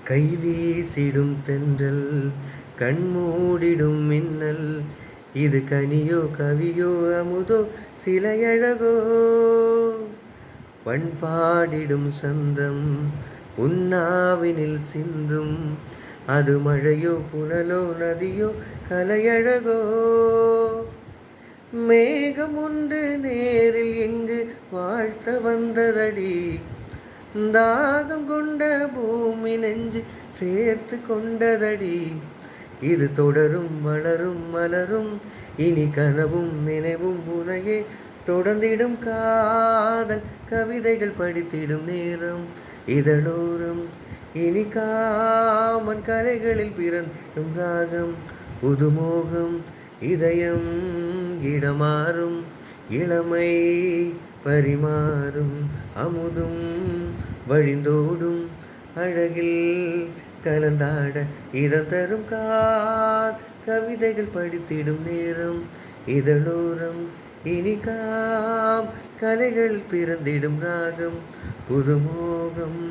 கைவீசிடும் தென்றல் கண்மூடிடும் மின்னல் இது கனியோ கவியோ அமுதோ சிலையழகோ பண்பாடிடும் சந்தம் உன்னாவினில் சிந்தும் அது மழையோ புனலோ நதியோ கலையழகோ மேகம் ஒன்று நேரில் எங்கு வாழ்த்த வந்ததடி தாகம் கொண்ட பூமி நெஞ்சு சேர்த்து கொண்டதடி இது தொடரும் வளரும் மலரும் இனி கனவும் நினைவும் உனையே தொடர்ந்திடும் காதல் கவிதைகள் படித்திடும் நேரம் இதழோரம் இனி காமன் கலைகளில் பிறந்திடும் ராகம் புதுமோகம் இதயம் இடமாறும் இளமை பரிமாறும் அமுதும் வழிந்தோடும் அழகில் கலந்தாட இதம் தரும் கவிதைகள் படித்திடும் நேரம் இதழோரம் இனி கலைகள் பிறந்திடும் ராகம் புதுமோகம்.